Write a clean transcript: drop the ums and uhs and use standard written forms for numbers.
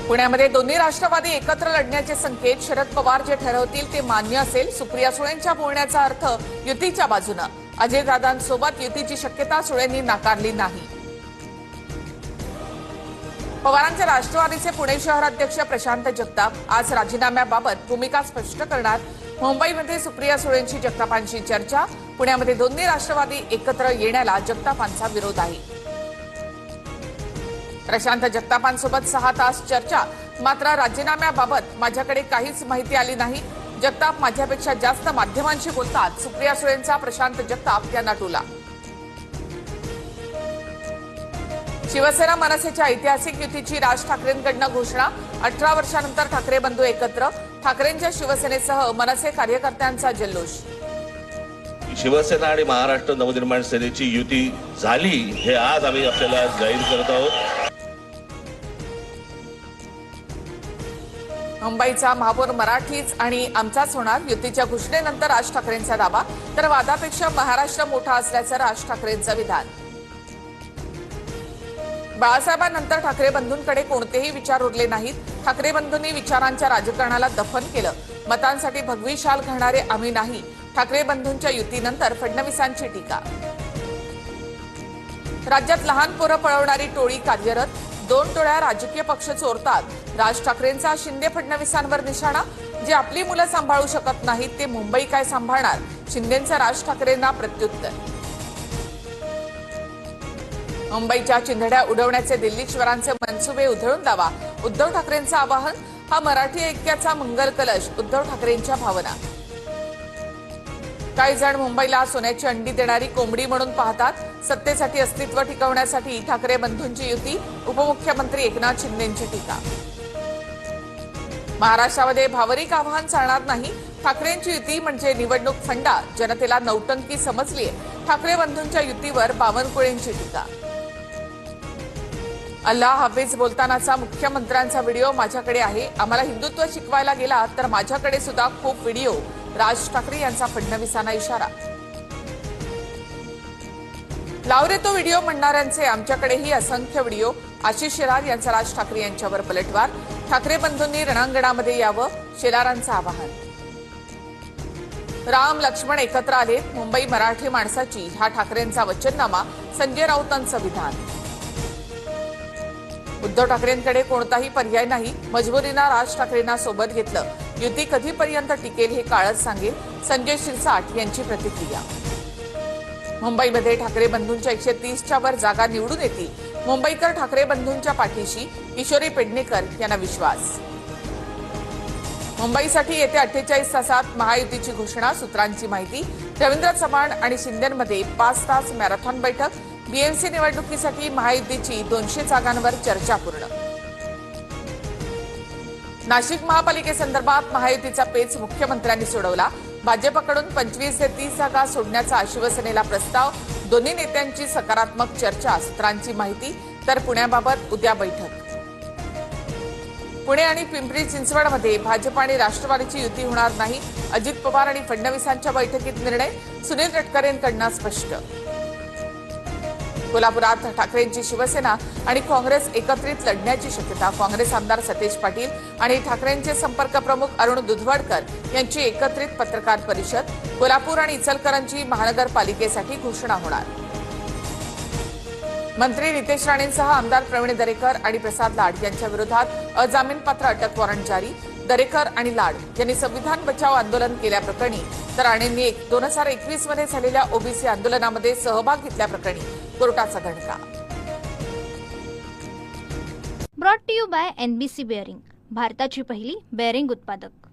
पुण्यामध्ये दोन्ही राष्ट्रवादी एकत्र लढण्याचे संकेत शरद पवार जे ठरवतील ते मान्य असेल. सुप्रिया सुळेंच्या बोलण्याचा अर्थ युतीच्या बाजूने. अजितदादांसोबत युतीची शक्यता सुळेंनी नाकारली नाही. पवारांचे राष्ट्रवादीचे पुणे शहराध्यक्ष प्रशांत जगताप आज राजीनाम्याबाबत भूमिका स्पष्ट करणार. मुंबईमध्ये सुप्रिया सुळेंची जगतापांशी चर्चा. पुण्यामध्ये दोन्ही राष्ट्रवादी एकत्र येण्याला जगतापांचा विरोध आहे. प्रशांत जगतापांसोबत 6 तास चर्चा. मात्र राजीनाम्याबाबत माझ्याकडे काहीच माहिती आली नाही. जगताप माझ्यापेक्षा जास्त माध्यमांशी बोलतात. सुप्रिया सुळेंचा प्रशांत जगताप यांना टोला. शिवसेना मनसेच्या ऐतिहासिक युतीची राज ठाकरेंकडून घोषणा. 18 वर्षांनंतर ठाकरे बंधू एकत्र. ठाकरेंच्या शिवसेनेसह मनसे कार्यकर्त्यांचा जल्लोष. शिवसेना आणि महाराष्ट्र नवनिर्माण सेनेची युती झाली हे आज आम्ही आपल्याला जाहीर करत आहोत. मुंबईचा महापौर मराठीच आणि आमचाच होणार. युतीच्या घोषणेनंतर राज ठाकरेंचा दावा. तर वादापेक्षा महाराष्ट्र मोठा असल्याचं राज ठाकरेंचं विधान. बाळासाहेबांनंतर ठाकरे बंधूंकडे कोणतेही विचार उरले नाहीत. ठाकरे बंधूंनी विचारांच्या राजकारणाला दफन केलं. मतांसाठी भगवी शाल घालणारे आम्ही नाही. ठाकरे बंधूंच्या युतीनंतर फडणवीसांची टीका. राज्यात लहान पोरं पळवणारी टोळी कार्यरत. 2 टोळ्या राजकीय पक्ष चोरतात. राज ठाकरेंचा शिंदे फडणवीसांवर निशाणा. जे आपली मुलं सांभाळू शकत नाहीत ते मुंबई काय सांभाळणार. शिंदेंचा राज ठाकरेंना प्रत्युत्तर. मुंबईच्या चिंधड्या उडवण्याचे दिल्लीश्वरांचे मनसुबे उधळून लावा. उद्धव ठाकरेंचं आवाहन. हा मराठी ऐक्याचा मंगल कलश. उद्धव ठाकरेंच्या भावना. काही जण मुंबईला सोन्याची अंडी देणारी कोंबडी म्हणून पाहतात. सत्तेसाठी अस्तित्व टिकवण्यासाठी ठाकरे बंधूंची युती. उपमुख्यमंत्री एकनाथ शिंदेंची टीका. महाराष्ट्रामध्ये भावनिक आव्हान चालणार नाही. ठाकरेंची युती म्हणजे निवडणूक फंडा. जनतेला नौटंकी समजलीय. ठाकरे बंधूंच्या युतीवर बावनकुळेंची टीका. अल्लाह हाफिज बोलतानाचा मुख्यमंत्र्यांचा व्हिडिओ माझ्याकडे आहे. आम्हाला हिंदुत्व शिकवायला गेला तर माझ्याकडे सुद्धा खूप व्हिडिओ. राज ठाकरे यांचा फडणवीसांना इशारा. लाव रे तो व्हिडिओ म्हणणाऱ्यांचे आमच्याकडेही असंख्य व्हिडिओ. आशिष शेलार यांचा राज ठाकरे यांच्यावर पलटवार. ठाकरे बंधूंनी रणांगणामध्ये यावं. शेलारांचं आवाहन. राम लक्ष्मण एकत्र आले. मुंबई मराठी माणसाची. हा ठाकरेंचा वचननामा. संजय राऊतांचं विधान. उद्धव ठाकरेंकडे कोणताही पर्याय नाही. मजबुरीनं राज ठाकरेंना सोबत घेतलं. युती कधीपर्यंत टिकेल हे काळच सांगेल. संजय शिरसाट यांची प्रतिक्रिया. मुंबईमध्ये ठाकरे बंधूंच्या 130च्या वर जागा निवडून येतील. मुंबईकर ठाकरे बंधूंच्या पाठीशी. किशोरी पेडणेकर यांना विश्वास. मुंबईसाठी येत्या 48 तासात महायुतीची घोषणा. सूत्रांची माहिती. रवींद्र चव्हाण आणि शिंदेमध्ये 5 तास मॅरेथॉन बैठक. बीएमसी निवडणुकीसाठी महायुतीची 200 जागांवर चर्चा पूर्ण. नाशिक महापालिकेसंदर्भात महायुतीचा पेच मुख्यमंत्र्यांनी सोडवला. भाजपकडून 25 ते 30 जागा सोडण्याचा शिवसेनेला प्रस्ताव. दोन्ही नेत्यांची सकारात्मक चर्चा. सूत्रांची माहिती. तर पुण्याबाबत उद्या बैठक. पुणे आणि पिंपरी चिंचवडमध्ये भाजप आणि राष्ट्रवादीची युती होणार नाही. अजित पवार आणि फडणवीसांच्या बैठकीत निर्णय. सुनील तटकरेंकडून स्पष्ट. कोल्हापुरात ठाकरेंची शिवसेना आणि काँग्रेस एकत्रित लढण्याची शक्यता. काँग्रेस आमदार सतेज पाटील आणि ठाकरेंचे संपर्क प्रमुख अरुण दुधवडकर यांची एकत्रित पत्रकार परिषद. कोल्हापूर आणि इचलकरंजी महानगरपालिकेसाठी घोषणा होणार. मंत्री नितेश राणेंसह आमदार प्रवीण दरेकर आणि प्रसाद लाड यांच्या विरोधात अजामीनपात्र अटक वॉरंट जारी. दरेकर आणि लाड यांनी संविधान बचाव आंदोलन केल्याप्रकरणी तर राणेंनी 2021 मध्ये झालेल्या ओबीसी आंदोलनामध्ये सहभाग घेतल्याप्रकरणी कोर्टाचा दणका. Brought to you by NBC bearing, भारताची पहिली बेअरिंग उत्पादक.